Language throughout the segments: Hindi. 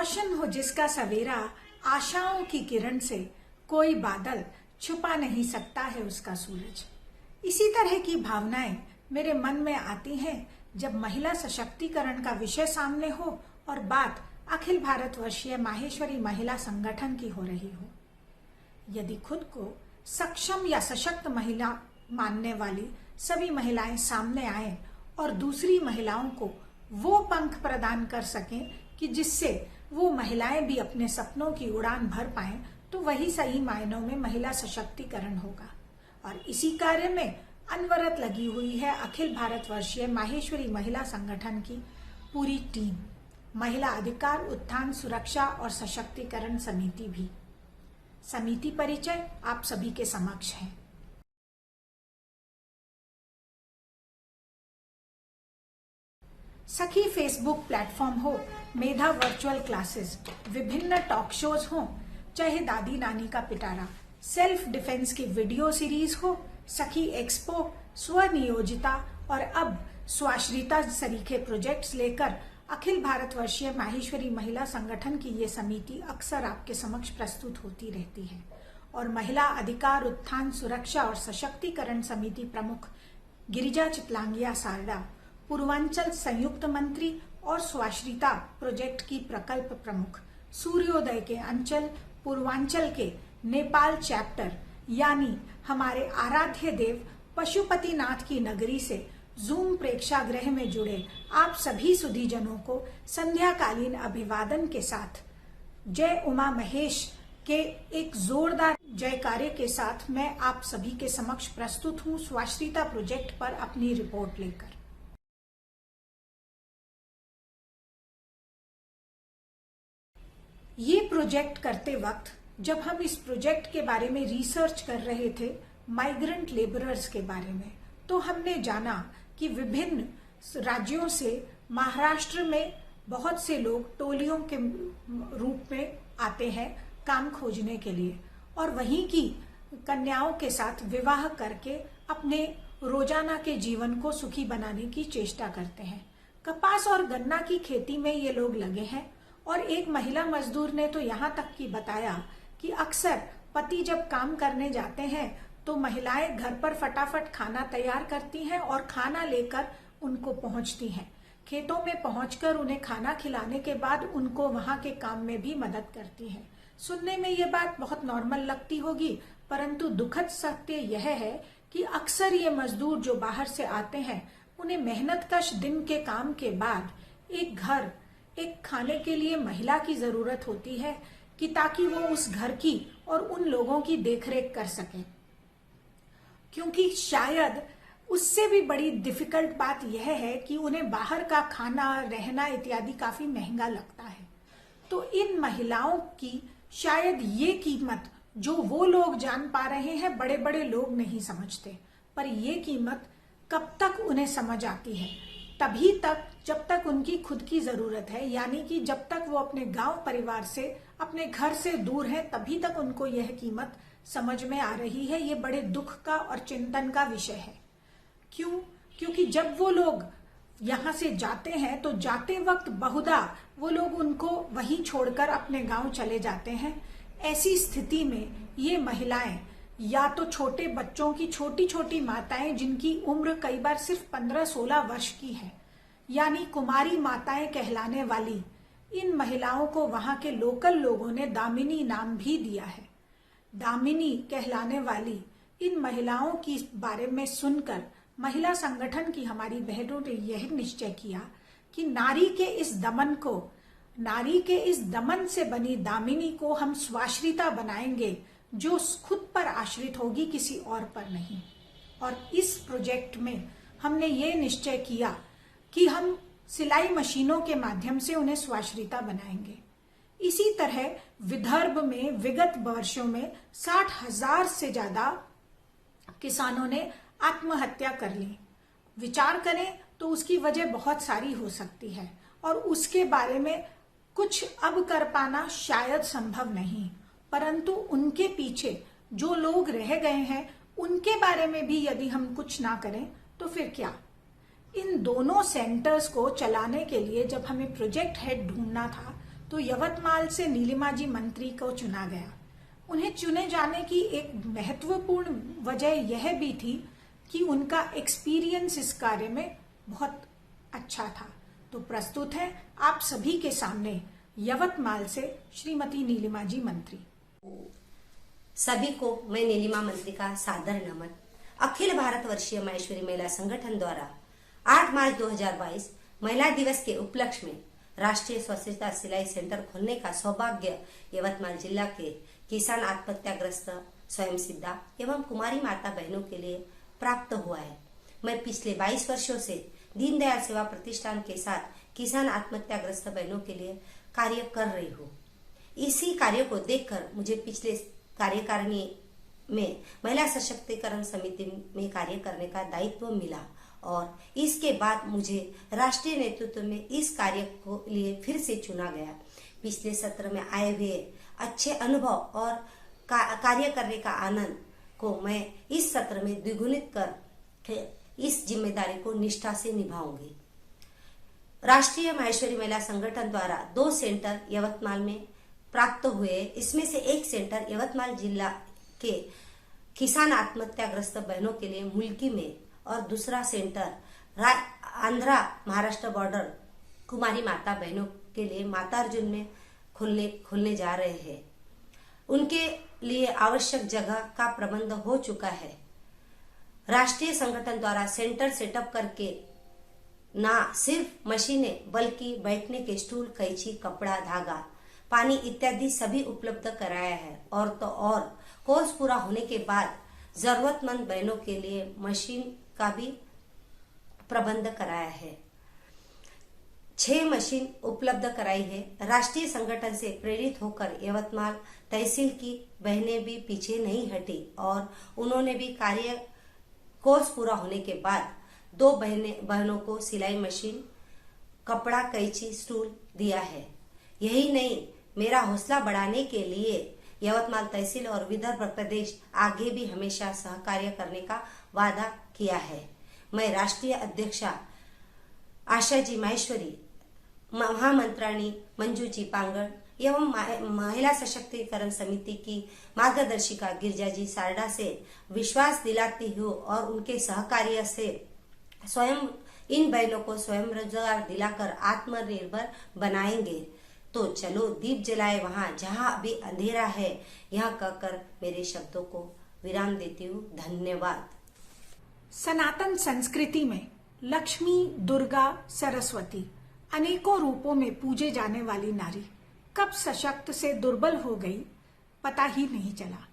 रोशन हो जिसका सवेरा, आशाओं की किरण से कोई बादल छुपा नहीं सकता है उसका सूरज। इसी तरह की भावनाएं मेरे मन में आती हैं जब महिला सशक्तिकरण का विषय सामने हो और बात अखिल भारतवर्षीय माहेश्वरी महिला संगठन की हो रही हो। यदि खुद को सक्षम या सशक्त महिला मानने वाली सभी महिलाएं सामने आए और दूसरी महिलाओं को वो पंख प्रदान कर सकें कि जिससे वो महिलाएं भी अपने सपनों की उड़ान भर पाएं, तो वही सही मायनों में महिला सशक्तिकरण होगा। और इसी कार्य में अनवरत लगी हुई है अखिल भारतवर्षीय माहेश्वरी महिला संगठन की पूरी टीम, महिला अधिकार उत्थान सुरक्षा और सशक्तिकरण समिति भी। समिति परिचय आप सभी के समक्ष है। सखी फेसबुक प्लेटफॉर्म हो, मेधा वर्चुअल क्लासेस, विभिन्न टॉक शोज हो, चाहे दादी नानी का पिटारा, सेल्फ डिफेंस की वीडियो सीरीज हो, सखी एक्सपो, स्वनियोजिता और अब स्वाश्रिता सरीखे प्रोजेक्ट्स लेकर अखिल भारतवर्षीय माहेश्वरी महिला संगठन की ये समिति अक्सर आपके समक्ष प्रस्तुत होती रहती है। और महिला अधिकार उत्थान सुरक्षा और सशक्तिकरण समिति प्रमुख गिरिजा चितलांगिया सारडा, पूर्वांचल संयुक्त मंत्री और स्वाश्रिता प्रोजेक्ट की प्रकल्प प्रमुख, सूर्योदय के अंचल पूर्वांचल के नेपाल चैप्टर यानी हमारे आराध्य देव पशुपतिनाथ की नगरी से जूम प्रेक्षागृह में जुड़े आप सभी सुधीजनों को संध्याकालीन अभिवादन के साथ जय उमा महेश के एक जोरदार जयकारे के साथ मैं आप सभी के समक्ष प्रस्तुत हूं स्वाश्रिता प्रोजेक्ट पर अपनी रिपोर्ट लेकर। ये प्रोजेक्ट करते वक्त जब हम इस प्रोजेक्ट के बारे में रिसर्च कर रहे थे माइग्रेंट लेबरर्स के बारे में, तो हमने जाना कि विभिन्न राज्यों से महाराष्ट्र में बहुत से लोग टोलियों के रूप में आते हैं काम खोजने के लिए और वहीं की कन्याओं के साथ विवाह करके अपने रोजाना के जीवन को सुखी बनाने की चेष्टा करते हैं। कपास और गन्ना की खेती में ये लोग लगे हैं और एक महिला मजदूर ने तो यहाँ तक की बताया कि अक्सर पति जब काम करने जाते हैं तो महिलाएं घर पर फटाफट खाना तैयार करती हैं और खाना लेकर उनको पहुंचती हैं। खेतों में पहुंचकर उन्हें खाना खिलाने के बाद उनको वहां के काम में भी मदद करती हैं। सुनने में ये बात बहुत नॉर्मल लगती होगी, परंतु दुखद सत्य यह है कि अक्सर ये मजदूर जो बाहर से आते हैं उन्हें मेहनतकश दिन के काम के बाद एक घर, एक खाने के लिए महिला की जरूरत होती है कि ताकि वो उस घर की और उन लोगों की देखरेख कर सके, क्योंकि शायद उससे भी बड़ी डिफिकल्ट बात यह है कि उन्हें बाहर का खाना, रहना इत्यादि काफी महंगा लगता है। तो इन महिलाओं की शायद ये कीमत जो वो लोग जान पा रहे हैं, बड़े बड़े लोग नहीं समझते, पर ये कीमत कब तक उन्हें समझ आती है? तभी तक जब तक उनकी खुद की जरूरत है, यानी कि जब तक वो अपने गांव परिवार से, अपने घर से दूर हैं, तभी तक उनको यह कीमत समझ में आ रही है। ये बड़े दुख का और चिंतन का विषय है। क्यों? क्योंकि जब वो लोग यहाँ से जाते हैं तो जाते वक्त बहुधा वो लोग उनको वहीं छोड़कर अपने गांव चले जाते हैं। ऐसी स्थिति में ये महिलाएं या तो छोटे बच्चों की छोटी छोटी माताएं जिनकी उम्र कई बार सिर्फ 15-16 वर्ष की है, यानी कुमारी माताएं कहलाने वाली इन महिलाओं को वहां के लोकल लोगों ने दामिनी नाम भी दिया है। दामिनी कहलाने वाली इन महिलाओं की बारे में सुनकर महिला संगठन की हमारी बहनों ने यह निश्चय किया कि नारी के इस दमन से बनी दामिनी को हम स्वाश्रिता बनाएंगे, जो खुद पर आश्रित होगी, किसी और पर नहीं। और इस प्रोजेक्ट में हमने ये निश्चय किया कि हम सिलाई मशीनों के माध्यम से उन्हें स्वाश्रिता बनाएंगे। इसी तरह विदर्भ में विगत वर्षों में 60,000 से ज्यादा किसानों ने आत्महत्या कर ली। विचार करें तो उसकी वजह बहुत सारी हो सकती है और उसके बारे में कुछ अब कर पाना शायद संभव नहीं, परंतु उनके पीछे जो लोग रह गए हैं उनके बारे में भी यदि हम कुछ ना करें तो फिर क्या। इन दोनों सेंटर्स को चलाने के लिए जब हमें प्रोजेक्ट हेड ढूंढना था तो यवतमाल से नीलिमा जी मंत्री को चुना गया। उन्हें चुने जाने की एक महत्वपूर्ण वजह यह भी थी कि उनका एक्सपीरियंस इस कार्य में बहुत अच्छा था। तो प्रस्तुत है आप सभी के सामने यवतमाल से श्रीमती नीलिमा जी मंत्री। सभी को मैं नीलिमा मंत्री का सादर नमन। अखिल भारत वर्षीय माहेश्वरी महिला संगठन द्वारा 8 मार्च 2022 महिला दिवस के उपलक्ष्य में राष्ट्रीय स्वच्छता सिलाई सेंटर खोलने का सौभाग्य यवतमाल जिला के किसान आत्महत्याग्रस्त स्वयं सिद्धा एवं कुमारी माता बहनों के लिए प्राप्त हुआ है। मैं पिछले 22 वर्षों से दीनदयाल सेवा प्रतिष्ठान के साथ किसान आत्महत्याग्रस्त बहनों के लिए कार्य कर रही हूँ। इसी कार्य को देखकर मुझे पिछले कार्यकारिणी में महिला सशक्तिकरण समिति में कार्य करने का दायित्व मिला और इसके बाद मुझे राष्ट्रीय नेतृत्व में इस कार्य को लिए फिर से चुना गया। पिछले सत्र में आए हुए अच्छे अनुभव और कार्य करने का आनंद को मैं इस सत्र में द्विगुणित कर इस जिम्मेदारी को निष्ठा से निभाऊंगी। राष्ट्रीय माहेश्वरी महिला संगठन द्वारा 2 सेंटर यवतमाल में प्राप्त हुए। इसमें से एक सेंटर यवतमाल जिला के किसान आत्महत्याग्रस्त बहनों के लिए मुल्की में और दूसरा सेंटर आंध्रा महाराष्ट्र बॉर्डर कुमारी माता बहनों के लिए मातार्जुन में खुलने जा रहे हैं। उनके लिए आवश्यक जगह का प्रबंध हो चुका है। राष्ट्रीय संगठन द्वारा सेंटर सेटअप करके ना सिर्फ मशीनें बल्कि बैठने के स्टूल, कैंची, कपड़ा, धागा, पानी इत्यादि सभी उपलब्ध कराया है। और तो और कोर्स पूरा होने के बाद जरूरतमंद बहनों के लिए मशीन का भी प्रबंध कराया है। 6 मशीन उपलब्ध कराई है। राष्ट्रीय संगठन से प्रेरित होकर यवतमाल तहसील की बहनें भी पीछे नहीं हटी और उन्होंने भी कोर्स पूरा होने के बाद 2 बहनों को सिलाई मशीन, कपड़ा, कैंची, स्टूल दिया है। यही नहीं, मेरा हौसला बढ़ाने के लिए यवतमाल तहसील और विदर्भ प्रदेश आगे भी हमेशा सहकार्य करने का वादा किया है। मैं राष्ट्रीय अध्यक्षा आशा जी माहेश्वरी, महामंत्राणी मंजू जी पांगड़ एवं महिला सशक्तिकरण समिति की मार्गदर्शिका गिरिजा जी सारडा से विश्वास दिलाती हूँ और उनके सहकार्य से स्वयं इन बहनों को स्वयं रोजगार दिलाकर आत्मनिर्भर बनाएंगे। तो चलो दीप जलाए वहां जहां अभी अंधेरा है, यह कहकर मेरे शब्दों को विराम देती हूँ। धन्यवाद। सनातन संस्कृति में लक्ष्मी, दुर्गा, सरस्वती अनेकों रूपों में पूजे जाने वाली नारी कब सशक्त से दुर्बल हो गई पता ही नहीं चला।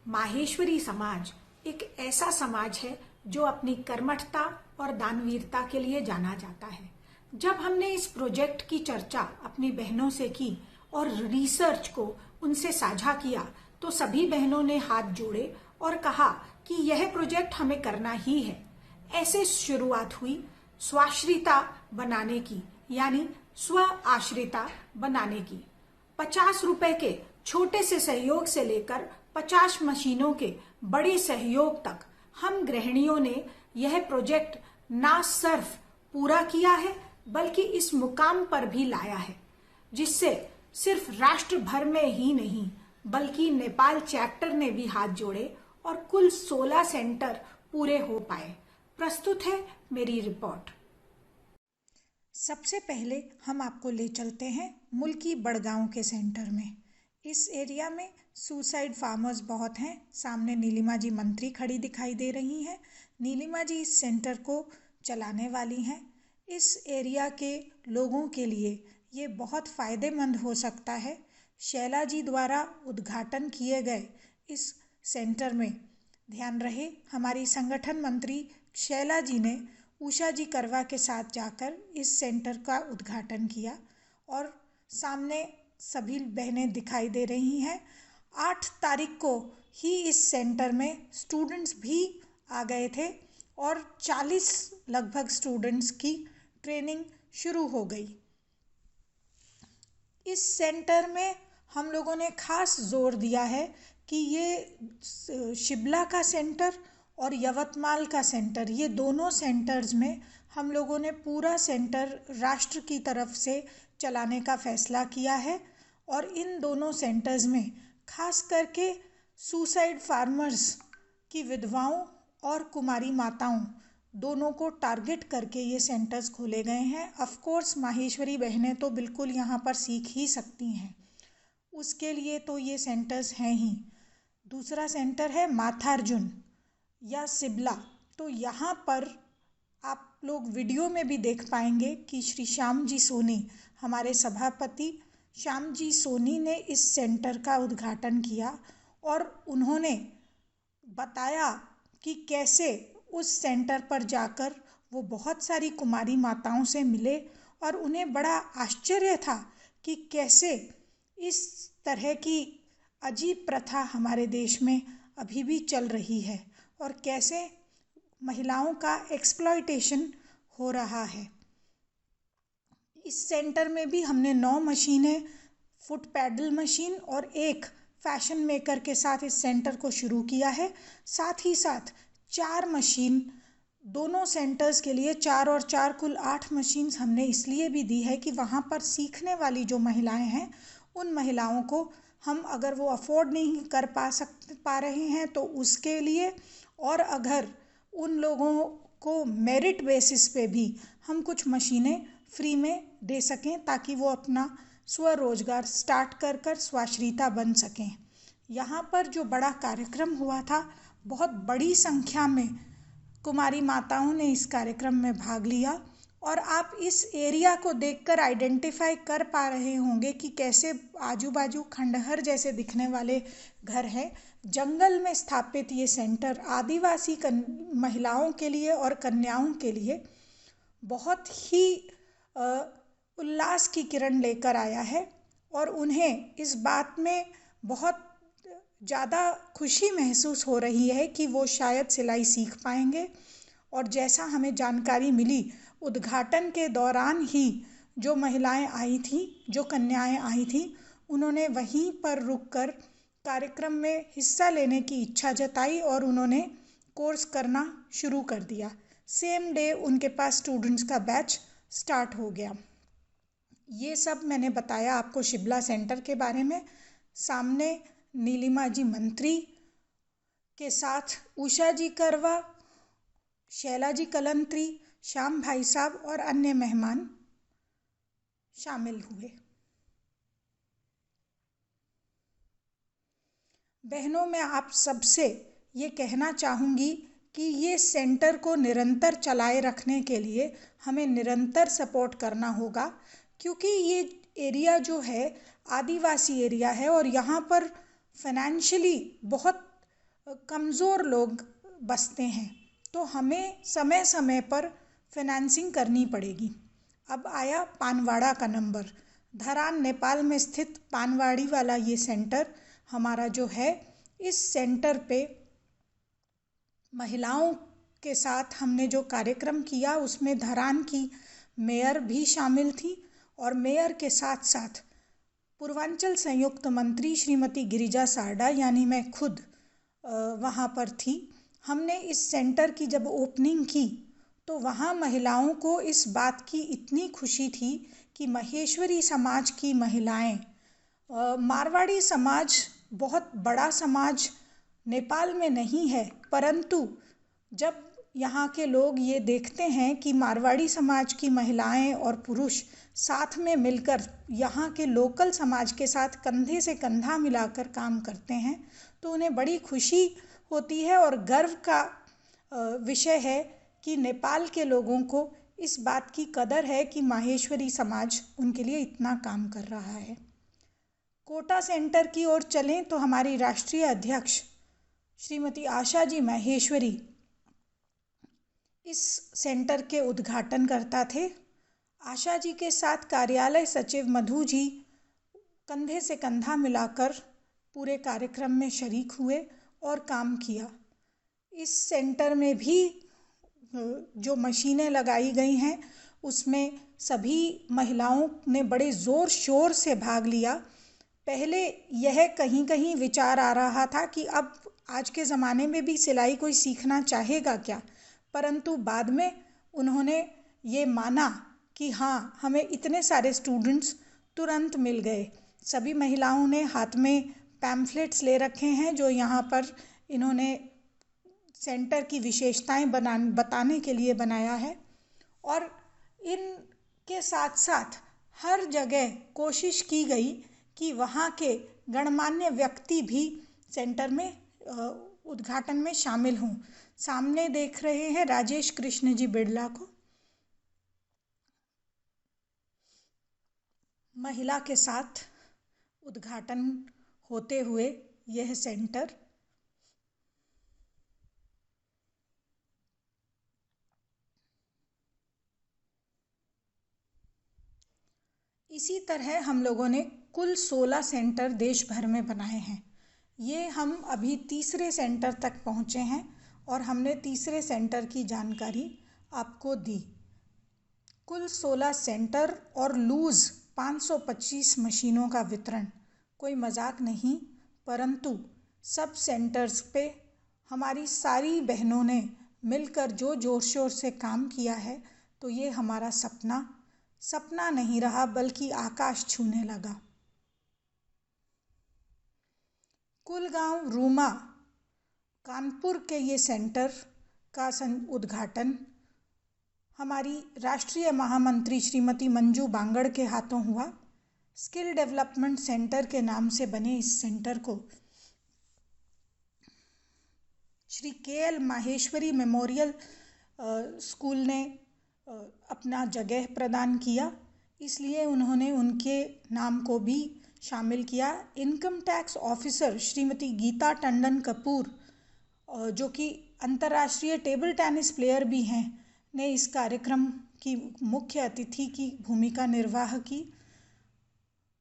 माहेश्वरी समाज एक ऐसा समाज है जो अपनी कर्मठता और दानवीरता के लिए जाना जाता है। जब हमने इस प्रोजेक्ट की चर्चा अपनी बहनों से की और रिसर्च को उनसे साझा किया तो सभी बहनों ने हाथ जोड़े और कहा कि यह प्रोजेक्ट हमें करना ही है। ऐसे शुरुआत हुई स्वाश्रिता बनाने की, यानी स्व आश्रिता बनाने की। 50 रुपए के छोटे से सहयोग से लेकर 50 मशीनों के बड़े सहयोग तक हम गृहिणियों ने यह प्रोजेक्ट ना सिर्फ पूरा किया है बल्कि इस मुकाम पर भी लाया है, जिससे सिर्फ राष्ट्र भर में ही नहीं बल्कि नेपाल चैप्टर ने भी हाथ जोड़े और कुल 16 सेंटर पूरे हो पाए। प्रस्तुत है मेरी रिपोर्ट। सबसे पहले हम आपको ले चलते हैं मुल्की बड़गांव के सेंटर में। इस एरिया में सुसाइड फार्मर्स बहुत हैं। सामने नीलिमा जी मंत्री खड़ी दिखाई दे रही हैं। नीलिमा जी इस सेंटर को चलाने वाली हैं। इस एरिया के लोगों के लिए ये बहुत फ़ायदेमंद हो सकता है। शैला जी द्वारा उद्घाटन किए गए इस सेंटर में ध्यान रहे हमारी संगठन मंत्री शैला जी ने उषा जी करवा के साथ जाकर इस सेंटर का उद्घाटन किया और सामने सभी बहनें दिखाई दे रही हैं। 8 तारीख को ही इस सेंटर में स्टूडेंट्स भी आ गए थे और 40 लगभग स्टूडेंट्स की ट्रेनिंग शुरू हो गई। इस सेंटर में हम लोगों ने खास जोर दिया है कि ये शिमला का सेंटर और यवतमाल का सेंटर, ये दोनों सेंटर्स में हम लोगों ने पूरा सेंटर राष्ट्र की तरफ से चलाने का फैसला किया है और इन दोनों सेंटर्स में खास करके सुसाइड फार्मर्स की विधवाओं और कुमारी माताओं दोनों को टारगेट करके ये सेंटर्स खोले गए हैं। ऑफ कोर्स माहेश्वरी बहनें तो बिल्कुल यहाँ पर सीख ही सकती हैं, उसके लिए तो ये सेंटर्स हैं ही। दूसरा सेंटर है माथार्जुन या सिबला। तो यहाँ पर आप लोग वीडियो में भी देख पाएंगे कि श्री श्याम जी सोनी, हमारे सभापति श्याम जी सोनी ने इस सेंटर का उद्घाटन किया और उन्होंने बताया कि कैसे उस सेंटर पर जाकर वो बहुत सारी कुमारी माताओं से मिले और उन्हें बड़ा आश्चर्य था कि कैसे इस तरह की अजीब प्रथा हमारे देश में अभी भी चल रही है और कैसे महिलाओं का एक्सप्लॉयटेशन हो रहा है। इस सेंटर में भी हमने 9 मशीनें, फुट पैडल मशीन और एक फैशन मेकर के साथ इस सेंटर को शुरू किया है। साथ ही साथ 4 मशीन दोनों सेंटर्स के लिए, 4 और 4 कुल 8 मशीन्स हमने इसलिए भी दी है कि वहाँ पर सीखने वाली जो महिलाएं हैं उन महिलाओं को हम अगर वो अफोर्ड नहीं कर पा रहे हैं तो उसके लिए, और अगर उन लोगों को मेरिट बेसिस पे भी हम कुछ मशीनें फ्री में दे सकें ताकि वो अपना स्वरोजगार स्टार्ट कर स्वाश्रिता बन सकें। यहाँ पर जो बड़ा कार्यक्रम हुआ था, बहुत बड़ी संख्या में कुमारी माताओं ने इस कार्यक्रम में भाग लिया और आप इस एरिया को देखकर आइडेंटिफाई कर पा रहे होंगे कि कैसे आजू बाजू खंडहर जैसे दिखने वाले घर हैं। जंगल में स्थापित ये सेंटर आदिवासी महिलाओं के लिए और कन्याओं के लिए बहुत ही उल्लास की किरण लेकर आया है और उन्हें इस बात में बहुत ज़्यादा खुशी महसूस हो रही है कि वो शायद सिलाई सीख पाएंगे। और जैसा हमें जानकारी मिली, उद्घाटन के दौरान ही जो महिलाएं आई थीं, जो कन्याएं आई थीं, उन्होंने वहीं पर रुककर कार्यक्रम में हिस्सा लेने की इच्छा जताई और उन्होंने कोर्स करना शुरू कर दिया। सेम डे उनके पास स्टूडेंट्स का बैच स्टार्ट हो गया। ये सब मैंने बताया आपको शिबला सेंटर के बारे में। सामने नीलिमा जी मंत्री के साथ उषा जी करवा, शैला जी कलंत्री, श्याम भाई साहब और अन्य मेहमान शामिल हुए। बहनों, मैं आप सबसे ये कहना चाहूँगी कि ये सेंटर को निरंतर चलाए रखने के लिए हमें निरंतर सपोर्ट करना होगा, क्योंकि ये एरिया जो है आदिवासी एरिया है और यहाँ पर फाइनेंशियली बहुत कमज़ोर लोग बसते हैं, तो हमें समय समय पर फाइनेंसिंग करनी पड़ेगी। अब आया पानवाड़ा का नंबर। धरान नेपाल में स्थित पानवाड़ी वाला ये सेंटर हमारा जो है, इस सेंटर पे महिलाओं के साथ हमने जो कार्यक्रम किया उसमें धरान की मेयर भी शामिल थी और मेयर के साथ साथ पूर्वांचल संयुक्त मंत्री श्रीमती गिरिजा सारडा यानी मैं खुद वहाँ पर थी। हमने इस सेंटर की जब ओपनिंग की तो वहाँ महिलाओं को इस बात की इतनी खुशी थी कि महेश्वरी समाज की महिलाएं, मारवाड़ी समाज बहुत बड़ा समाज नेपाल में नहीं है, परंतु जब यहाँ के लोग ये देखते हैं कि मारवाड़ी समाज की महिलाएं और पुरुष साथ में मिलकर यहाँ के लोकल समाज के साथ कंधे से कंधा मिलाकर काम करते हैं, तो उन्हें बड़ी खुशी होती है और गर्व का विषय है कि नेपाल के लोगों को इस बात की कदर है कि माहेश्वरी समाज उनके लिए इतना काम कर रहा है। कोटा सेंटर की ओर चलें तो हमारी राष्ट्रीय अध्यक्ष श्रीमती आशा जी माहेश्वरी इस सेंटर के उद्घाटन करता थे। आशा जी के साथ कार्यालय सचिव मधु जी कंधे से कंधा मिलाकर पूरे कार्यक्रम में शरीक हुए और काम किया। इस सेंटर में भी जो मशीनें लगाई गई हैं उसमें सभी महिलाओं ने बड़े ज़ोर शोर से भाग लिया। पहले यह कहीं कहीं विचार आ रहा था कि अब आज के ज़माने में भी सिलाई कोई सीखना चाहेगा क्या, परंतु बाद में उन्होंने ये माना कि हाँ, हमें इतने सारे स्टूडेंट्स तुरंत मिल गए। सभी महिलाओं ने हाथ में पैम्फलेट्स ले रखे हैं जो यहाँ पर इन्होंने सेंटर की विशेषताएं बताने के लिए बनाया है। और इनके साथ साथ हर जगह कोशिश की गई कि वहाँ के गणमान्य व्यक्ति भी सेंटर में उद्घाटन में शामिल हों। सामने देख रहे हैं राजेश कृष्ण जी बिड़ला को, महिला के साथ उद्घाटन होते हुए यह सेंटर। इसी तरह हम लोगों ने कुल 16 सेंटर देश भर में बनाए हैं। ये हम अभी तीसरे सेंटर तक पहुँचे हैं और हमने तीसरे सेंटर की जानकारी आपको दी। कुल 16 सेंटर और लूज़ 525 मशीनों का वितरण कोई मजाक नहीं, परंतु सब सेंटर्स पे हमारी सारी बहनों ने मिलकर जो जोर शोर से काम किया है, तो ये हमारा सपना नहीं रहा बल्कि आकाश छूने लगा। कुलगांव रूमा कानपुर के ये सेंटर का उद्घाटन हमारी राष्ट्रीय महामंत्री श्रीमती मंजू बांगड़ के हाथों हुआ। स्किल डेवलपमेंट सेंटर के नाम से बने इस सेंटर को Shri KL. Maheshwari memorial school ने अपना जगह प्रदान किया, इसलिए उन्होंने उनके नाम को भी शामिल किया। Income tax officer Shrimati Geeta Tandon Kapoor, जो कि अंतर्राष्ट्रीय टेबल टेनिस प्लेयर भी हैं, ने इस कार्यक्रम की मुख्य अतिथि की भूमिका निर्वाह की।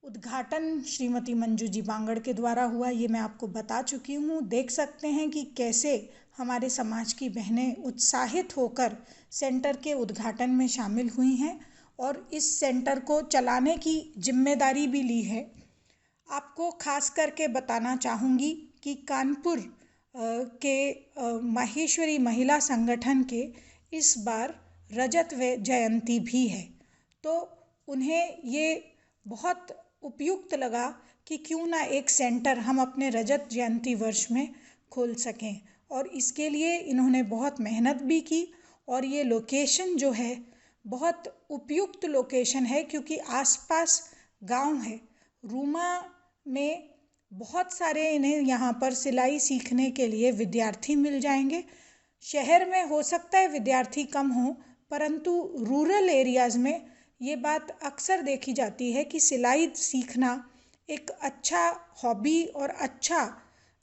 उद्घाटन श्रीमती मंजू जी बांगड़ के द्वारा हुआ, ये मैं आपको बता चुकी हूँ। देख सकते हैं कि कैसे हमारे समाज की बहनें उत्साहित होकर सेंटर के उद्घाटन में शामिल हुई हैं और इस सेंटर को चलाने की जिम्मेदारी भी ली है। आपको खास करके बताना चाहूँगी कि कानपुर के माहेश्वरी महिला संगठन के इस बार रजत जयंती भी है, तो उन्हें ये बहुत उपयुक्त लगा कि क्यों ना एक सेंटर हम अपने रजत जयंती वर्ष में खोल सकें, और इसके लिए इन्होंने बहुत मेहनत भी की। और ये लोकेशन जो है बहुत उपयुक्त लोकेशन है, क्योंकि आसपास गांव है। रूमा में बहुत सारे इन्हें यहाँ पर सिलाई सीखने के लिए विद्यार्थी मिल जाएंगे। शहर में हो सकता है विद्यार्थी कम हो, परंतु रूरल एरियाज़ में ये बात अक्सर देखी जाती है कि सिलाई सीखना एक अच्छा हॉबी और अच्छा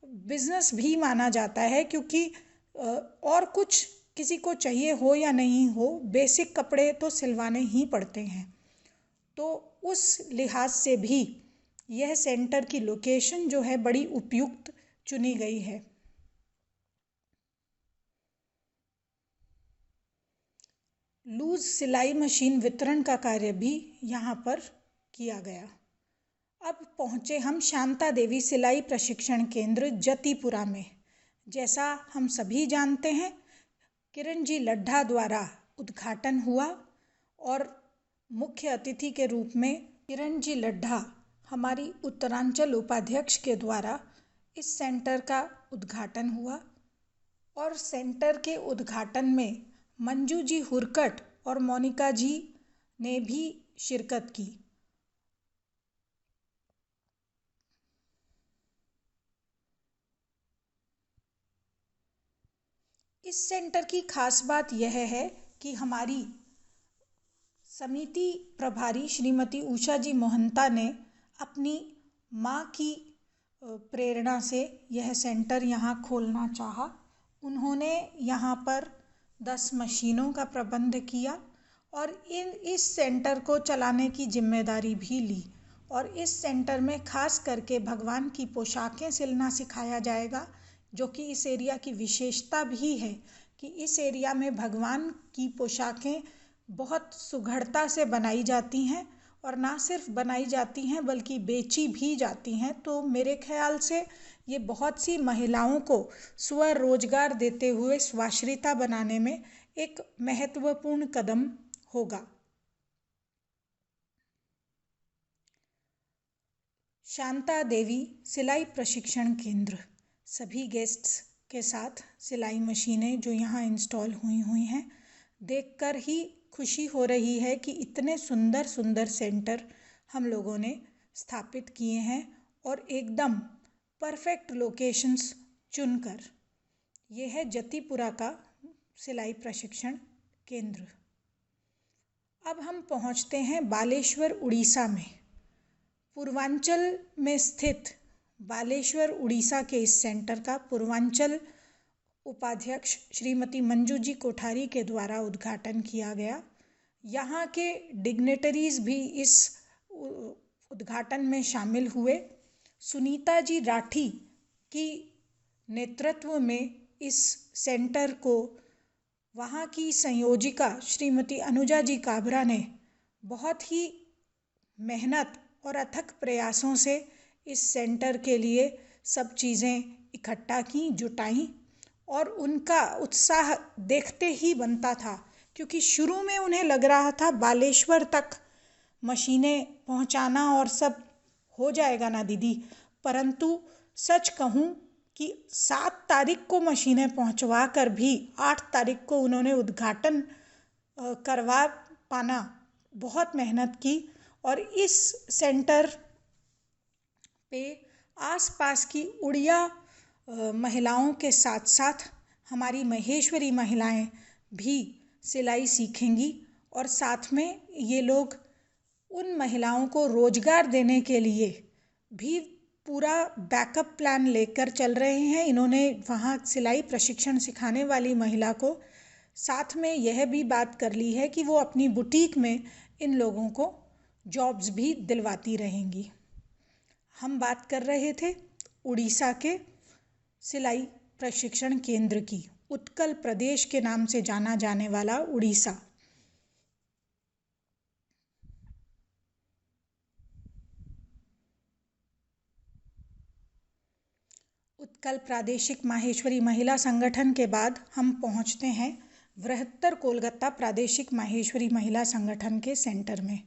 बिजनेस भी माना जाता है, क्योंकि और कुछ किसी को चाहिए हो या नहीं हो, बेसिक कपड़े तो सिलवाने ही पड़ते हैं। तो उस लिहाज से भी यह सेंटर की लोकेशन जो है बड़ी उपयुक्त चुनी गई है। लूज सिलाई मशीन वितरण का कार्य भी यहाँ पर किया गया। अब पहुँचे हम शांता देवी सिलाई प्रशिक्षण केंद्र जतीपुरा में। जैसा हम सभी जानते हैं, किरण जी लड्ढा द्वारा उद्घाटन हुआ और मुख्य अतिथि के रूप में किरण जी लड्ढा हमारी उत्तरांचल उपाध्यक्ष के द्वारा इस सेंटर का उद्घाटन हुआ। और सेंटर के उद्घाटन में मंजू जी हुरकट और मोनिका जी ने भी शिरकत की। इस सेंटर की खास बात यह है कि हमारी समिति प्रभारी श्रीमती उषा जी मोहंता ने अपनी माँ की प्रेरणा से यह सेंटर यहाँ खोलना चाहा। उन्होंने यहाँ पर 10 मशीनों का प्रबंध किया और इस सेंटर को चलाने की जिम्मेदारी भी ली। और इस सेंटर में खास करके भगवान की पोशाकें सिलना सिखाया जाएगा, जो कि इस एरिया की विशेषता भी है कि इस एरिया में भगवान की पोशाकें बहुत सुघड़ता से बनाई जाती हैं, और ना सिर्फ बनाई जाती हैं बल्कि बेची भी जाती हैं। तो मेरे ख्याल से ये बहुत सी महिलाओं को स्वरोजगार देते हुए स्वाश्रिता बनाने में एक महत्वपूर्ण कदम होगा। शांता देवी सिलाई प्रशिक्षण केंद्र। सभी गेस्ट्स के साथ सिलाई मशीनें जो यहाँ इंस्टॉल हुई हैं, देखकर ही खुशी हो रही है कि इतने सुंदर सुंदर सेंटर हम लोगों ने स्थापित किए हैं और एकदम परफेक्ट लोकेशंस चुनकर। ये है जतिपुरा का सिलाई प्रशिक्षण केंद्र। अब हम पहुँचते हैं बालेश्वर उड़ीसा में। पूर्वांचल में स्थित बालेश्वर उड़ीसा के इस सेंटर का पूर्वांचल उपाध्यक्ष श्रीमती मंजू जी कोठारी के द्वारा उद्घाटन किया गया। यहाँ के डिग्नेटरीज भी इस उद्घाटन में शामिल हुए। सुनीता जी राठी की नेतृत्व में इस सेंटर को वहाँ की संयोजिका श्रीमती अनुजा जी काबरा ने बहुत ही मेहनत और अथक प्रयासों से इस सेंटर के लिए सब चीज़ें इकट्ठा की, जुटाई, और उनका उत्साह देखते ही बनता था, क्योंकि शुरू में उन्हें लग रहा था बालेश्वर तक मशीनें पहुंचाना और सब हो जाएगा ना दीदी, परंतु सच कहूं कि 7 तारीख को मशीनें पहुंचवा कर भी 8 तारीख को उन्होंने उद्घाटन करवा पाना बहुत मेहनत की। और इस सेंटर पे आसपास की उड़िया महिलाओं के साथ साथ हमारी महेश्वरी महिलाएं भी सिलाई सीखेंगी और साथ में ये लोग उन महिलाओं को रोजगार देने के लिए भी पूरा बैकअप प्लान लेकर चल रहे हैं। इन्होंने वहाँ सिलाई प्रशिक्षण सिखाने वाली महिला को साथ में यह भी बात कर ली है कि वो अपनी बुटीक में इन लोगों को जॉब्स भी दिलवाती रहेंगी। हम बात कर रहे थे उड़ीसा के सिलाई प्रशिक्षण केंद्र की। उत्कल प्रदेश के नाम से जाना जाने वाला उड़ीसा। उत्कल प्रादेशिक माहेश्वरी महिला संगठन के बाद हम पहुंचते हैं बृहत्तर कोलकाता प्रादेशिक माहेश्वरी महिला संगठन के सेंटर में।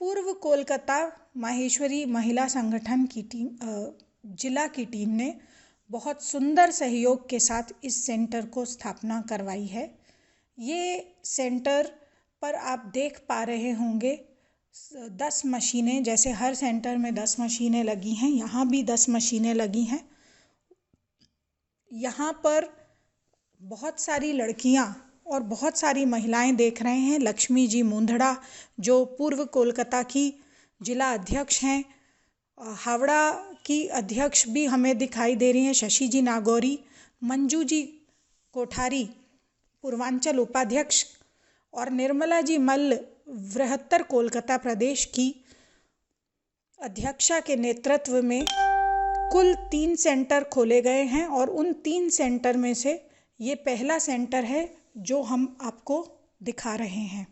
पूर्व कोलकाता माहेश्वरी महिला संगठन की टीम, जिला की टीम ने बहुत सुंदर सहयोग के साथ इस सेंटर को स्थापना करवाई है। ये सेंटर पर आप देख पा रहे होंगे 10 मशीनें, जैसे हर सेंटर में 10 मशीनें लगी हैं, यहाँ भी 10 मशीनें लगी हैं। यहाँ पर बहुत सारी लड़कियाँ और बहुत सारी महिलाएं देख रहे हैं। लक्ष्मी जी मुंदड़ा जो पूर्व कोलकाता की जिला अध्यक्ष हैं, हावड़ा की अध्यक्ष भी हमें दिखाई दे रही हैं, शशि जी नागौरी, मंजू जी कोठारी पूर्वांचल उपाध्यक्ष, और निर्मला जी मल्ल बृहत्तर कोलकाता प्रदेश की अध्यक्षा के नेतृत्व में कुल 3 सेंटर खोले गए हैं और उन 3 सेंटर में से ये पहला सेंटर है जो हम आपको दिखा रहे हैं।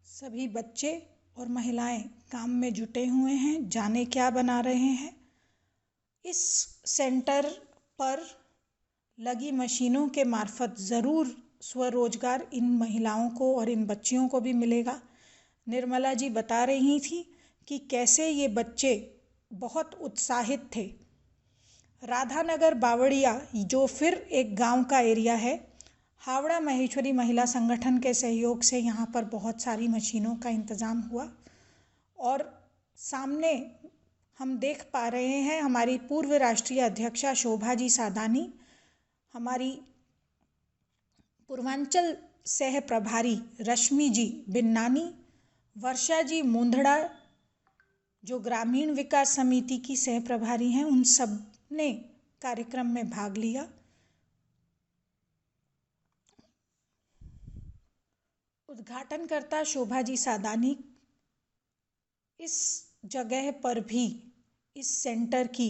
सभी बच्चे और महिलाएं काम में जुटे हुए हैं, जाने क्या बना रहे हैं। इस सेंटर पर लगी मशीनों के मार्फत ज़रूर स्वरोजगार इन महिलाओं को और इन बच्चियों को भी मिलेगा। निर्मला जी बता रही थी कि कैसे ये बच्चे बहुत उत्साहित थे। राधानगर बावड़िया जो फिर एक गांव का एरिया है, हावड़ा महेश्वरी महिला संगठन के सहयोग से यहाँ पर बहुत सारी मशीनों का इंतज़ाम हुआ। और सामने हम देख पा रहे हैं हमारी पूर्व राष्ट्रीय अध्यक्षा शोभा जी सादानी, हमारी पूर्वांचल सह प्रभारी रश्मि जी बिन्नानी, वर्षा जी मुंदड़ा जो ग्रामीण विकास समिति की सह प्रभारी हैं, उन सब ने कार्यक्रम में भाग लिया। उद्घाटनकर्ता शोभा जी सादानी इस जगह पर भी इस सेंटर की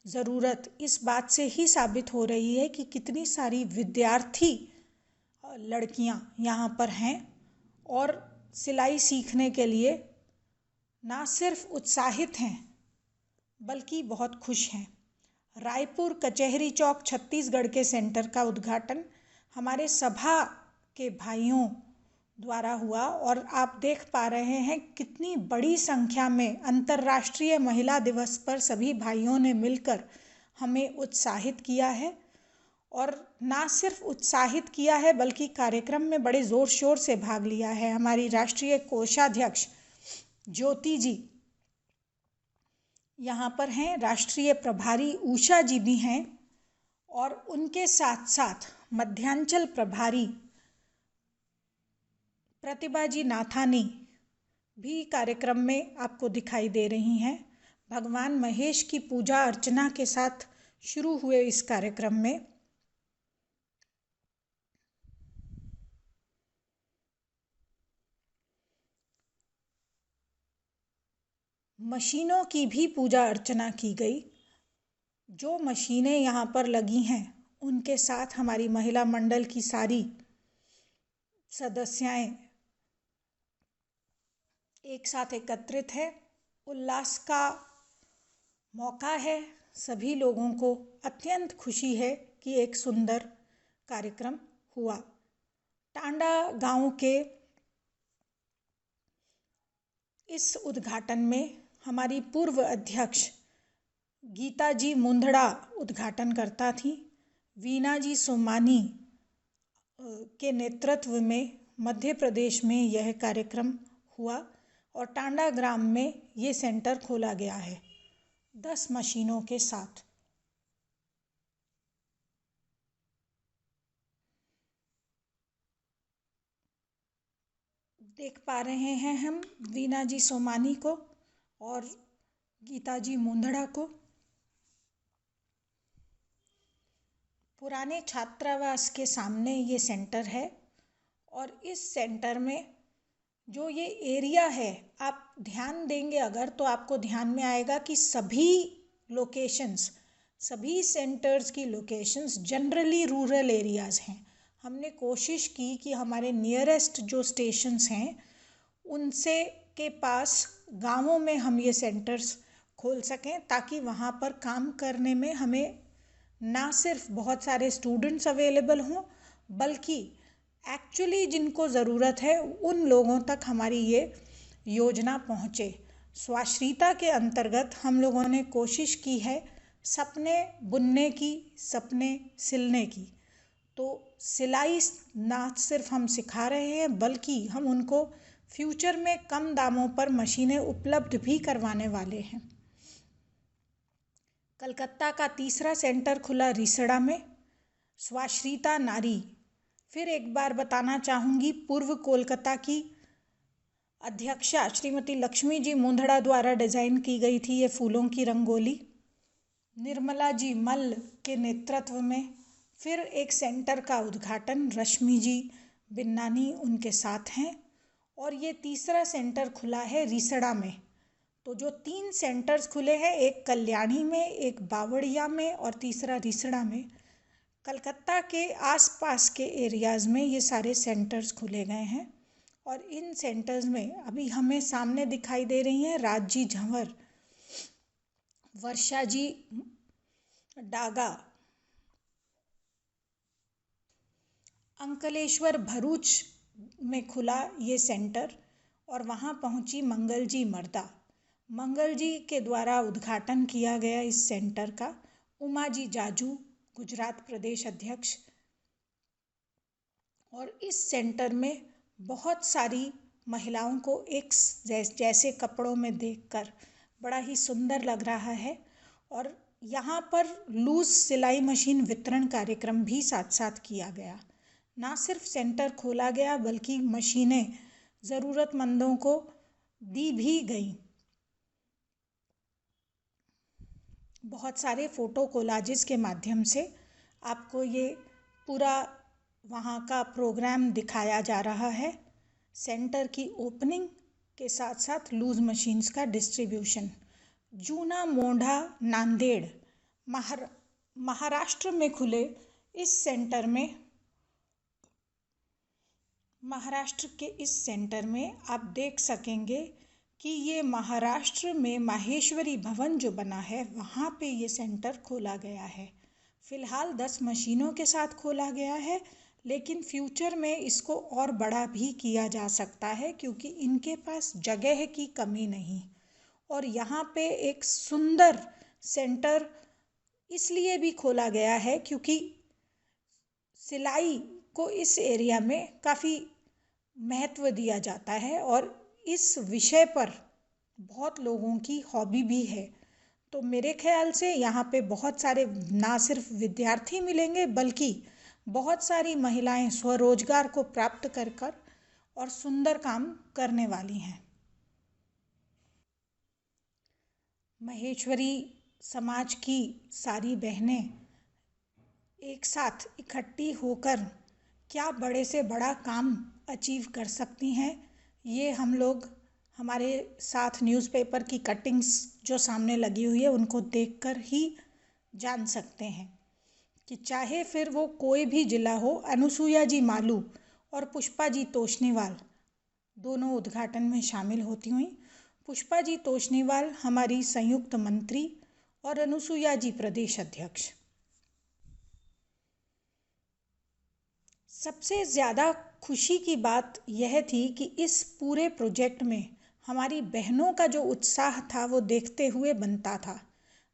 ज़रूरत इस बात से ही साबित हो रही है कि कितनी सारी विद्यार्थी लड़कियां यहाँ पर हैं और सिलाई सीखने के लिए ना सिर्फ उत्साहित हैं बल्कि बहुत खुश हैं। रायपुर कचहरी चौक छत्तीसगढ़ के सेंटर का उद्घाटन हमारे सभा के भाइयों द्वारा हुआ और आप देख पा रहे हैं कितनी बड़ी संख्या में अंतर्राष्ट्रीय महिला दिवस पर सभी भाइयों ने मिलकर हमें उत्साहित किया है। और ना सिर्फ उत्साहित किया है बल्कि कार्यक्रम में बड़े ज़ोर शोर से भाग लिया है। हमारी राष्ट्रीय कोषाध्यक्ष ज्योति जी यहाँ पर हैं, राष्ट्रीय प्रभारी उषा जी भी हैं और उनके साथ साथ मध्यांचल प्रभारी प्रतिभा जी नाथानी भी कार्यक्रम में आपको दिखाई दे रही हैं। भगवान महेश की पूजा अर्चना के साथ शुरू हुए इस कार्यक्रम में मशीनों की भी पूजा अर्चना की गई। जो मशीनें यहाँ पर लगी हैं उनके साथ हमारी महिला मंडल की सारी सदस्याएं एक साथ एकत्रित है। उल्लास का मौका है। सभी लोगों को अत्यंत खुशी है कि एक सुंदर कार्यक्रम हुआ। टांडा गांव के इस उद्घाटन में हमारी पूर्व अध्यक्ष गीता जी मुंदड़ा उद्घाटनकर्ता थी। वीना जी सोमानी के नेतृत्व में मध्य प्रदेश में यह कार्यक्रम हुआ और टांडा ग्राम में ये सेंटर खोला गया है 10 मशीनों के साथ। देख पा रहे हैं हम वीना जी सोमानी को और गीता जी मुंदड़ा को। पुराने छात्रावास के सामने ये सेंटर है और इस सेंटर में जो ये एरिया है, आप ध्यान देंगे अगर तो आपको ध्यान में आएगा कि सभी लोकेशंस, सभी सेंटर्स की लोकेशंस जनरली रूरल एरियाज़ हैं। हमने कोशिश की कि हमारे नियरेस्ट जो स्टेशंस हैं उनसे के पास गांवों में हम ये सेंटर्स खोल सकें ताकि वहाँ पर काम करने में हमें ना सिर्फ बहुत सारे स्टूडेंट्स अवेलेबल हों बल्कि एक्चुअली जिनको ज़रूरत है उन लोगों तक हमारी ये योजना पहुँचे। स्वाश्रिता के अंतर्गत हम लोगों ने कोशिश की है सपने बुनने की, सपने सिलने की। तो सिलाई ना सिर्फ हम सिखा रहे हैं बल्कि हम उनको फ्यूचर में कम दामों पर मशीनें उपलब्ध भी करवाने वाले हैं। कलकत्ता का तीसरा सेंटर खुला रिसड़ा में। स्वाश्रिता नारी, फिर एक बार बताना चाहूँगी, पूर्व कोलकाता की अध्यक्षा श्रीमती लक्ष्मी जी मुंदड़ा द्वारा डिज़ाइन की गई थी ये फूलों की रंगोली। निर्मला जी मल्ल के नेतृत्व में फिर एक सेंटर का उद्घाटन, रश्मि जी बिन्नानी उनके साथ हैं और ये तीसरा सेंटर खुला है रिसड़ा में। तो जो 3 सेंटर्स खुले हैं, एक कल्याणी में, एक बावड़िया में और तीसरा रिसड़ा में, कलकत्ता के आसपास के एरियाज़ में ये सारे सेंटर्स खुले गए हैं। और इन सेंटर्स में अभी हमें सामने दिखाई दे रही हैं राजी झंवर, वर्षा जी डागा, अंकलेश्वर भरूच में खुला ये सेंटर और वहाँ पहुँची मंगल जी मर्दा। मंगल जी के द्वारा उद्घाटन किया गया इस सेंटर का। उमा जी जाजू, गुजरात प्रदेश अध्यक्ष। और इस सेंटर में बहुत सारी महिलाओं को एक जैसे कपड़ों में देखकर बड़ा ही सुंदर लग रहा है। और यहाँ पर लूज सिलाई मशीन वितरण कार्यक्रम भी साथ साथ किया गया। ना सिर्फ सेंटर खोला गया बल्कि मशीनें ज़रूरतमंदों को दी भी गई। बहुत सारे फ़ोटो कोलाजेस के माध्यम से आपको ये पूरा वहाँ का प्रोग्राम दिखाया जा रहा है। सेंटर की ओपनिंग के साथ साथ लूज मशीन्स का डिस्ट्रीब्यूशन। जूना मोंढा नांदेड़ महाराष्ट्र में खुले इस सेंटर में, महाराष्ट्र के इस सेंटर में आप देख सकेंगे कि ये महाराष्ट्र में माहेश्वरी भवन जो बना है वहाँ पे ये सेंटर खोला गया है। फ़िलहाल 10 मशीनों के साथ खोला गया है, लेकिन फ्यूचर में इसको और बड़ा भी किया जा सकता है क्योंकि इनके पास जगह की कमी नहीं। और यहाँ पे एक सुंदर सेंटर इसलिए भी खोला गया है क्योंकि सिलाई को इस एरिया में काफ़ी महत्व दिया जाता है और इस विषय पर बहुत लोगों की हॉबी भी है। तो मेरे ख्याल से यहाँ पे बहुत सारे ना सिर्फ विद्यार्थी मिलेंगे बल्कि बहुत सारी महिलाएं स्वरोजगार को प्राप्त कर कर और सुंदर काम करने वाली हैं। महेश्वरी समाज की सारी बहनें एक साथ इकट्ठी होकर क्या बड़े से बड़ा काम अचीव कर सकती हैं, ये हम लोग हमारे साथ न्यूज़पेपर की कटिंग्स जो सामने लगी हुई है उनको देखकर ही जान सकते हैं कि चाहे फिर वो कोई भी जिला हो। अनुसुईया जी मालू और पुष्पा जी तोष्णीवाल दोनों उद्घाटन में शामिल होती हुई। पुष्पा जी तोष्णीवाल हमारी संयुक्त मंत्री और अनुसुईया जी प्रदेश अध्यक्ष। सबसे ज़्यादा खुशी की बात यह थी कि इस पूरे प्रोजेक्ट में हमारी बहनों का जो उत्साह था वो देखते हुए बनता था।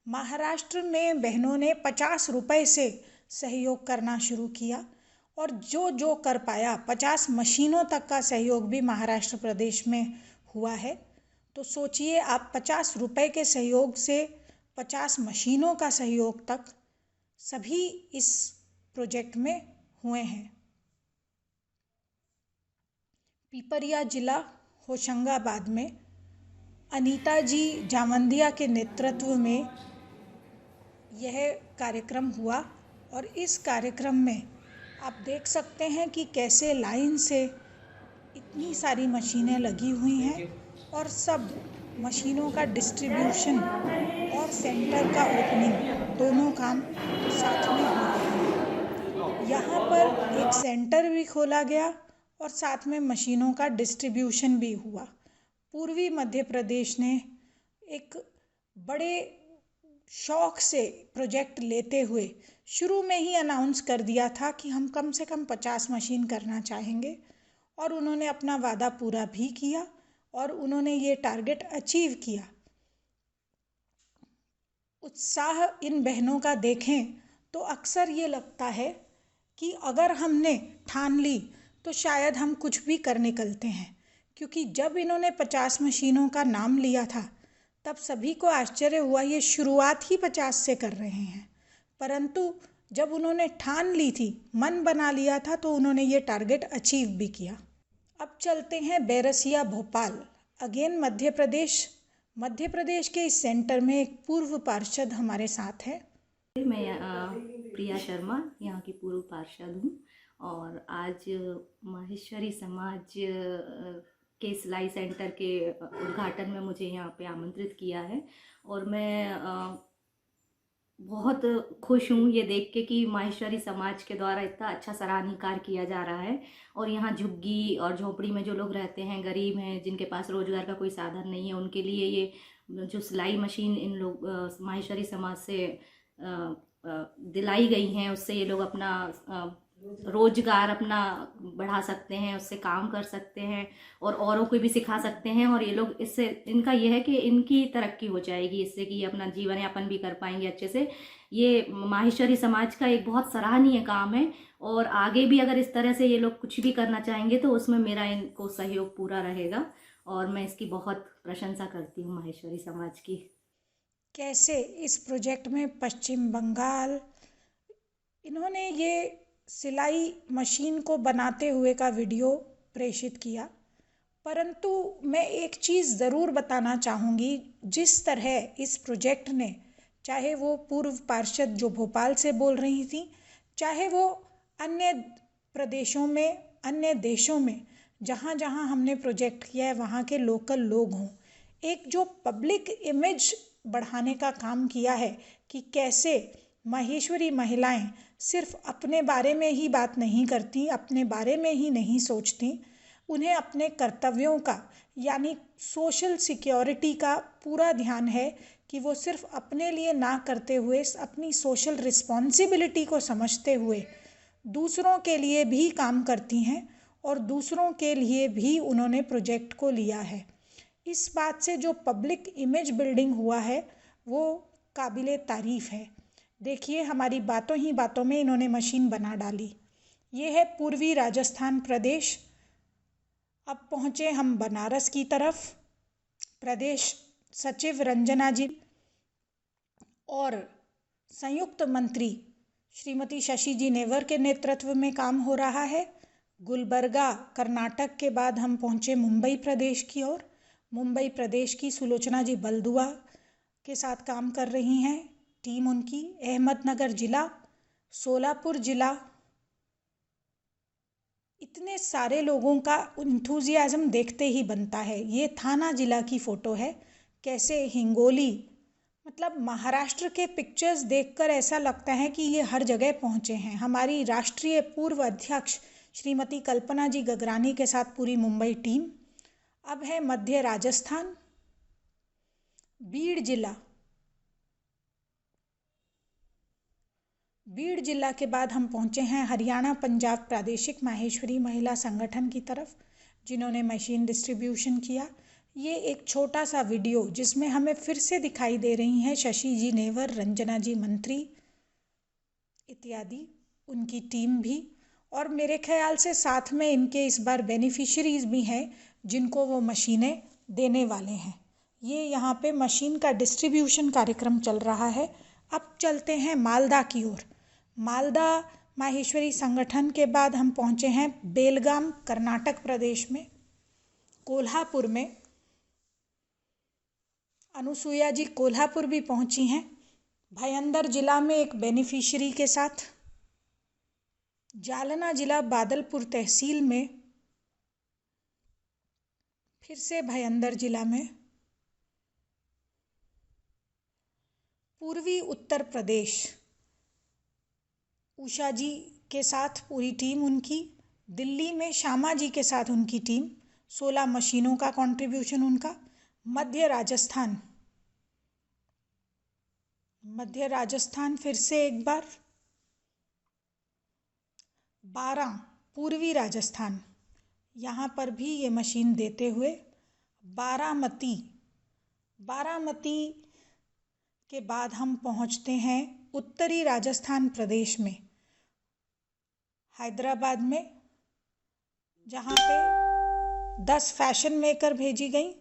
महाराष्ट्र में बहनों ने 50 रुपए से सहयोग करना शुरू किया और जो कर पाया 50 मशीनों तक का सहयोग भी महाराष्ट्र प्रदेश में हुआ है। तो सोचिए आप 50 रुपए के सहयोग से 50 मशीनों का सहयोग तक सभी इस प्रोजेक्ट में हुए हैं। पिपरिया जिला होशंगाबाद में अनीता जी जामंदिया के नेतृत्व में यह कार्यक्रम हुआ और इस कार्यक्रम में आप देख सकते हैं कि कैसे लाइन से इतनी सारी मशीनें लगी हुई हैं और सब मशीनों का डिस्ट्रीब्यूशन और सेंटर का ओपनिंग दोनों काम साथ में हो रहे हैं। यहाँ पर एक सेंटर भी खोला गया और साथ में मशीनों का डिस्ट्रीब्यूशन भी हुआ। पूर्वी मध्य प्रदेश ने एक बड़े शौक से प्रोजेक्ट लेते हुए शुरू में ही अनाउंस कर दिया था कि हम कम से कम 50 मशीन करना चाहेंगे और उन्होंने अपना वादा पूरा भी किया और उन्होंने ये टारगेट अचीव किया। उत्साह इन बहनों का देखें तो अक्सर ये लगता है कि अगर हमने ठान ली तो शायद हम कुछ भी कर निकलते हैं, क्योंकि जब इन्होंने 50 मशीनों का नाम लिया था तब सभी को आश्चर्य हुआ, ये शुरुआत ही 50 से कर रहे हैं। परंतु जब उन्होंने ठान ली थी, मन बना लिया था, तो उन्होंने ये टारगेट अचीव भी किया। अब चलते हैं बैरसिया भोपाल। अगेन मध्य प्रदेश के इस सेंटर में एक पूर्व पार्षद हमारे साथ है। मैं प्रिया शर्मा यहाँ की पूर्व पार्षद हूँ और आज माहेश्वरी समाज के सिलाई सेंटर के उद्घाटन में मुझे यहाँ पे आमंत्रित किया है और मैं बहुत खुश हूँ ये देख के कि माहेश्वरी समाज के द्वारा इतना अच्छा सराहनीय कार्य किया जा रहा है। और यहाँ झुग्गी और झोपड़ी में जो लोग रहते हैं, गरीब हैं, जिनके पास रोजगार का कोई साधन नहीं है, उनके लिए ये जो सिलाई मशीन इन लोग माहेश्वरी समाज से दिलाई गई हैं, उससे ये लोग अपना रोजगार अपना बढ़ा सकते हैं, उससे काम कर सकते हैं और औरों को भी सिखा सकते हैं। और ये लोग इससे इनका यह है कि इनकी तरक्की हो जाएगी इससे कि ये अपना जीवन यापन भी कर पाएंगे अच्छे से। ये माहेश्वरी समाज का एक बहुत सराहनीय काम है और आगे भी अगर इस तरह से ये लोग कुछ भी करना चाहेंगे तो उसमें मेरा इनको सहयोग पूरा रहेगा और मैं इसकी बहुत प्रशंसा करती हूँ माहेश्वरी समाज की। कैसे इस प्रोजेक्ट में पश्चिम बंगाल इन्होंने ये सिलाई मशीन को बनाते हुए का वीडियो प्रेषित किया, परंतु मैं एक चीज़ ज़रूर बताना चाहूँगी। जिस तरह इस प्रोजेक्ट ने, चाहे वो पूर्व पार्षद जो भोपाल से बोल रही थी, चाहे वो अन्य प्रदेशों में, अन्य देशों में जहाँ जहाँ हमने प्रोजेक्ट किया है वहाँ के लोकल लोग हों, एक जो पब्लिक इमेज बढ़ाने का काम किया है कि कैसे माहेश्वरी महिलाएं सिर्फ अपने बारे में ही बात नहीं करती, अपने बारे में ही नहीं सोचती, उन्हें अपने कर्तव्यों का यानी सोशल सिक्योरिटी का पूरा ध्यान है कि वो सिर्फ अपने लिए ना करते हुए अपनी सोशल रिस्पॉन्सिबिलिटी को समझते हुए दूसरों के लिए भी काम करती हैं और दूसरों के लिए भी उन्होंने प्रोजेक्ट को लिया है। इस बात से जो पब्लिक इमेज बिल्डिंग हुआ है वो काबिले तारीफ़ है। देखिए, हमारी बातों ही बातों में इन्होंने मशीन बना डाली। ये है पूर्वी राजस्थान प्रदेश। अब पहुँचे हम बनारस की तरफ। प्रदेश सचिव रंजना जी और संयुक्त मंत्री श्रीमती शशि जी नेवर के नेतृत्व में काम हो रहा है। गुलबर्गा कर्नाटक के बाद हम पहुँचे मुंबई प्रदेश की ओर। मुंबई प्रदेश की सुलोचना जी बलदुआ के साथ काम कर रही हैं टीम उनकी। अहमदनगर जिला, सोलापुर जिला, इतने सारे लोगों का इंथुजियाज्म देखते ही बनता है। ये थाना जिला की फ़ोटो है। कैसे हिंगोली, मतलब महाराष्ट्र के पिक्चर्स देखकर ऐसा लगता है कि ये हर जगह पहुँचे हैं। हमारी राष्ट्रीय पूर्व अध्यक्ष श्रीमती कल्पना जी गगरानी के साथ पूरी मुंबई टीम। अब है मध्य राजस्थान, बीड़ जिला। बीड़ जिला के बाद हम पहुँचे हैं हरियाणा पंजाब प्रादेशिक माहेश्वरी महिला संगठन की तरफ, जिन्होंने मशीन डिस्ट्रीब्यूशन किया। ये एक छोटा सा वीडियो जिसमें हमें फिर से दिखाई दे रही हैं शशि जी नेवर, रंजना जी मंत्री इत्यादि, उनकी टीम भी। और मेरे ख्याल से साथ में इनके इस बार बेनिफिशरीज भी हैं जिनको वो मशीनें देने वाले हैं। ये यहाँ पे मशीन का डिस्ट्रीब्यूशन कार्यक्रम चल रहा है। अब चलते हैं मालदा की ओर। मालदा माहेश्वरी संगठन के बाद हम पहुँचे हैं बेलगाम कर्नाटक प्रदेश में। कोल्हापुर में अनुसुईया जी कोल्हापुर भी पहुंची हैं। भयंदर जिला में एक बेनिफिशरी के साथ। जालना जिला बादलपुर तहसील में, फिर से भयंदर जिला में। पूर्वी उत्तर प्रदेश, उषा जी के साथ पूरी टीम उनकी। दिल्ली में श्यामा जी के साथ उनकी टीम। 16 मशीनों का कंट्रीब्यूशन उनका। मध्य राजस्थान, मध्य राजस्थान फिर से एक बार। 12 पूर्वी राजस्थान, यहाँ पर भी ये मशीन देते हुए। बारामती, बारामती के बाद हम पहुँचते हैं उत्तरी राजस्थान प्रदेश में, हैदराबाद में, जहाँ पे 10 फैशन मेकर भेजी गई।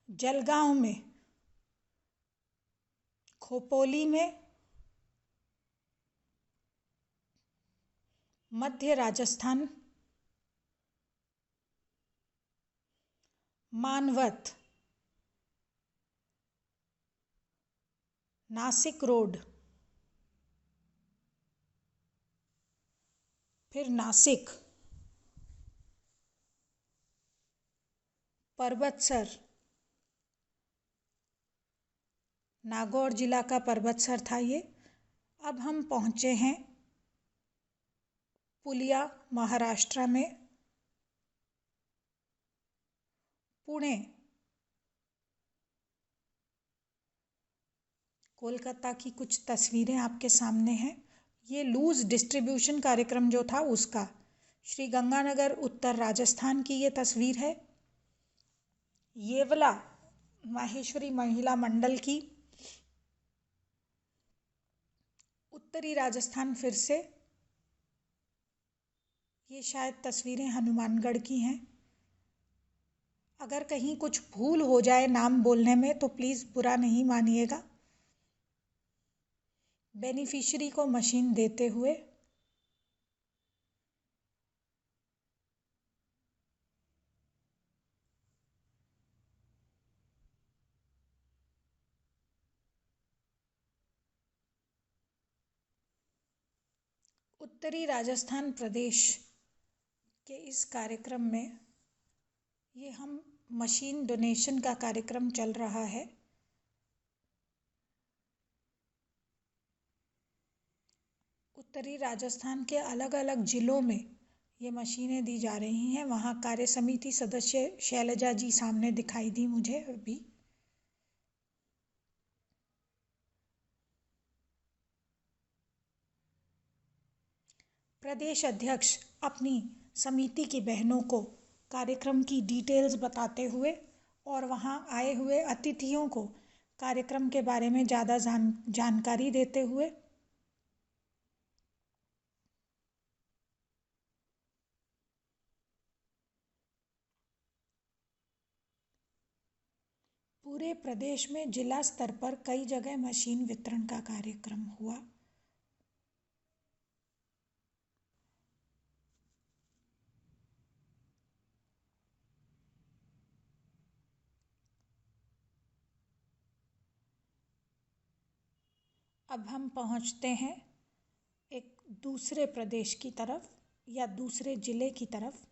जलगांव में, खोपोली में, मध्य राजस्थान, मानवत, नासिक रोड, फिर नासिक, पर्वतसर, नागौर जिला का पर्वतसर था ये। अब हम पहुँचे हैं पुलिया महाराष्ट्र में। पुणे, कोलकाता की कुछ तस्वीरें आपके सामने हैं। ये लूज डिस्ट्रीब्यूशन कार्यक्रम जो था उसका। श्री गंगानगर उत्तर राजस्थान की ये तस्वीर है। येवला माहेश्वरी महिला मंडल की। उत्तरी राजस्थान फिर से। ये शायद तस्वीरें हनुमानगढ़ की हैं। अगर कहीं कुछ भूल हो जाए नाम बोलने में तो प्लीज़ बुरा नहीं मानिएगा। बेनिफिशरी को मशीन देते हुए उत्तरी राजस्थान प्रदेश के इस कार्यक्रम में ये हम मशीन डोनेशन का कार्यक्रम चल रहा है। उत्तरी राजस्थान के अलग अलग ज़िलों में ये मशीनें दी जा रही हैं। वहाँ कार्य समिति सदस्य शैलजा जी सामने दिखाई दी मुझे अभी। प्रदेश अध्यक्ष अपनी समिति की बहनों को कार्यक्रम की डिटेल्स बताते हुए और वहां आए हुए अतिथियों को कार्यक्रम के बारे में ज़्यादा जानकारी देते हुए पूरे प्रदेश में जिला स्तर पर कई जगह मशीन वितरण का कार्यक्रम हुआ। अब हम पहुंचते हैं एक दूसरे प्रदेश की तरफ या दूसरे जिले की तरफ।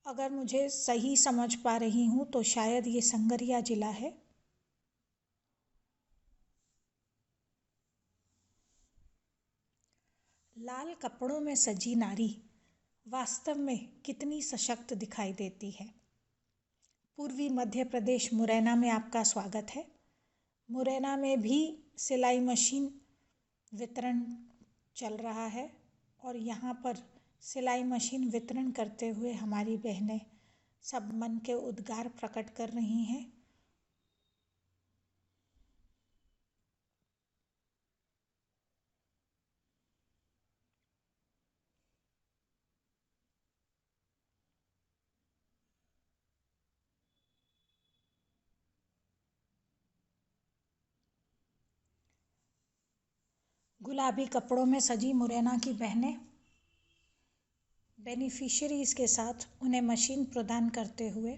अगर मुझे सही समझ पा रही हूं तो शायद ये संगरिया जिला है। लाल कपड़ों में सजी नारी वास्तव में कितनी सशक्त दिखाई देती है। पूर्वी मध्य प्रदेश मुरैना में आपका स्वागत है। मुरैना में भी सिलाई मशीन वितरण चल रहा है और यहाँ पर सिलाई मशीन वितरण करते हुए हमारी बहनें सब मन के उद्गार प्रकट कर रही हैं। गुलाबी कपड़ों में सजी मुरैना की बहनें बेनिफिशियरीज के साथ उन्हें मशीन प्रदान करते हुए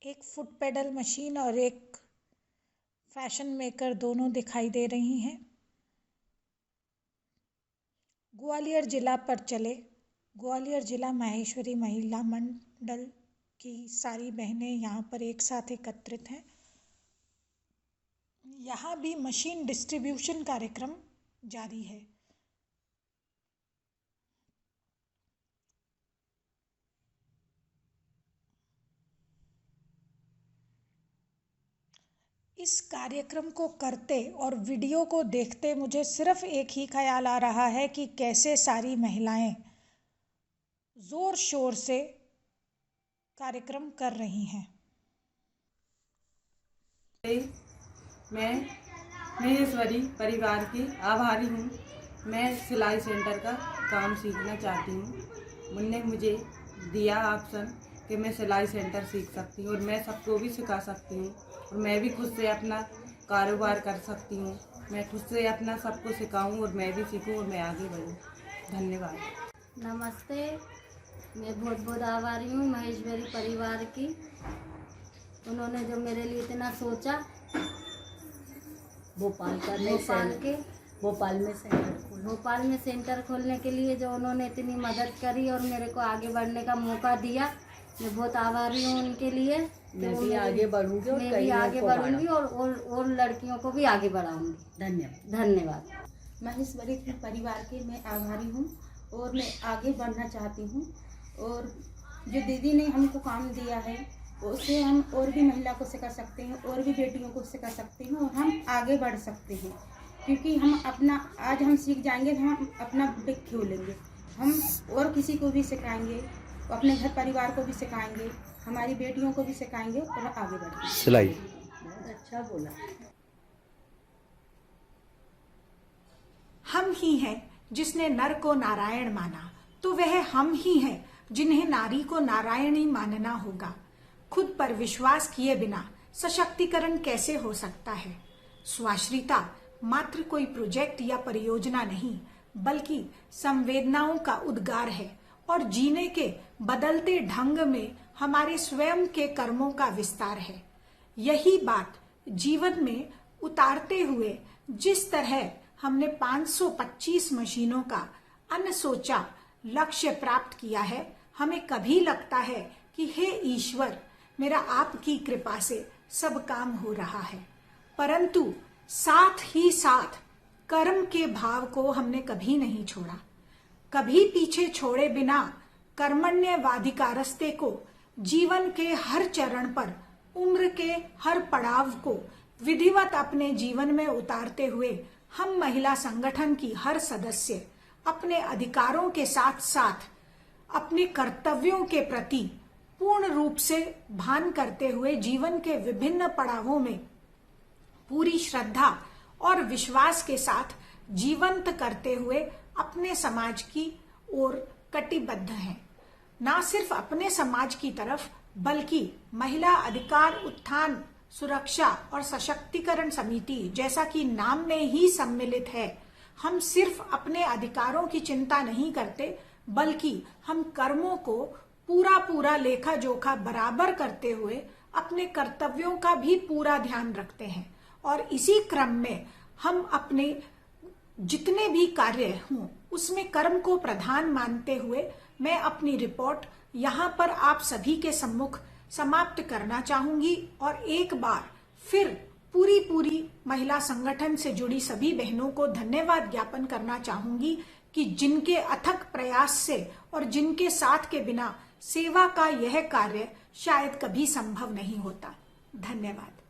एक फुट पेडल मशीन और एक फैशन मेकर दोनों दिखाई दे रही हैं। ग्वालियर जिला पर चले। ग्वालियर जिला माहेश्वरी महिला मंडल की सारी बहनें यहाँ पर एक साथ एकत्रित हैं। यहाँ भी मशीन डिस्ट्रीब्यूशन कार्यक्रम जारी है। इस कार्यक्रम को करते और वीडियो को देखते मुझे सिर्फ एक ही ख्याल आ रहा है कि कैसे सारी महिलाएं जोर शोर से कार्यक्रम कर रही हैं। मैं महेश्वरी परिवार की आभारी हूँ। मैं सिलाई सेंटर का काम सीखना चाहती हूँ। उन्होंने मुझे दिया ऑप्शन कि मैं सिलाई सेंटर सीख सकती हूँ और मैं सबको भी सिखा सकती हूँ और मैं भी खुद से अपना कारोबार कर सकती हूँ। मैं खुद से अपना सबको सिखाऊँ और मैं भी सीखूँ और मैं आगे बढ़ूँ। धन्यवाद। नमस्ते, मैं बहुत बहुत आभारी हूँ महेश्वरी परिवार की। उन्होंने जो मेरे लिए इतना सोचा। भोपाल में सेंटर खोलने के लिए जो उन्होंने इतनी मदद करी और मेरे को आगे बढ़ने का मौका दिया, मैं बहुत आभारी हूँ उनके लिए। मैं भी आगे बढ़ूंगी और लड़कियों को भी आगे बढ़ाऊंगी। धन्यवाद। महेश्वरी परिवार के मैं आभारी हूँ और मैं आगे बढ़ना चाहती हूँ और जो दीदी ने हमको काम दिया है उससे हम और भी महिला को सिखा सकते हैं और भी बेटियों को सिखा सकते हैं और हम आगे बढ़ सकते हैं, क्योंकि हम अपना आज हम सीख जाएंगे तो हम अपना बुटीक खोलेंगे, हम और किसी को भी सिखाएंगे, अपने घर परिवार को भी सिखाएंगे, हमारी बेटियों को भी सिखाएंगे और आगे बढ़ेंगे। सिलाई बहुत अच्छा बोला। हम ही हैं जिसने नर को नारायण माना, तो वह हम ही हैं जिन्हें नारी को नारायणी मानना होगा। खुद पर विश्वास किए बिना सशक्तिकरण कैसे हो सकता है। स्वाश्रिता मात्र कोई प्रोजेक्ट या परियोजना नहीं, बल्कि संवेदनाओं का उद्गार है और जीने के बदलते ढंग में हमारे स्वयं के कर्मों का विस्तार है। यही बात जीवन में उतारते हुए जिस तरह हमने 525 मशीनों का अनसोचा लक्ष्य प्राप्त किया है, हमें कभी लगता है कि हे ईश्वर, मेरा आपकी कृपा से सब काम हो रहा है, परंतु साथ ही साथ कर्म के भाव को हमने कभी नहीं छोड़ा। कभी पीछे छोड़े बिना कर्मण्यवाधिकारस्ते को जीवन के हर चरण पर उम्र के हर पड़ाव को विधिवत अपने जीवन में उतारते हुए हम महिला संगठन की हर सदस्य अपने अधिकारों के साथ साथ अपने कर्तव्यों के प्रति पूर्ण रूप से भान करते हुए जीवन के विभिन्न पड़ावों में पूरी श्रद्धा और विश्वास के साथ जीवंत करते हुए अपने समाज की ओर कटिबद्ध हैं। ना सिर्फ अपने समाज की तरफ बल्कि महिला अधिकार उत्थान सुरक्षा और सशक्तिकरण समिति, जैसा कि नाम में ही सम्मिलित है, हम सिर्फ अपने अधिकारों की चिंता नहीं करते बल्कि हम कर्मों को पूरा लेखा जोखा बराबर करते हुए अपने कर्तव्यों का भी पूरा ध्यान रखते हैं। और इसी क्रम में हम अपने जितने भी कार्य हों उसमें कर्म को प्रधान मानते हुए मैं अपनी रिपोर्ट यहाँ पर आप सभी के सम्मुख समाप्त करना चाहूंगी और एक बार फिर पूरी महिला संगठन से जुड़ी सभी बहनों को धन्यवाद ज्ञापन करना चाहूंगी कि जिनके अथक प्रयास से और जिनके साथ के बिना सेवा का यह कार्य शायद कभी संभव नहीं होता। धन्यवाद।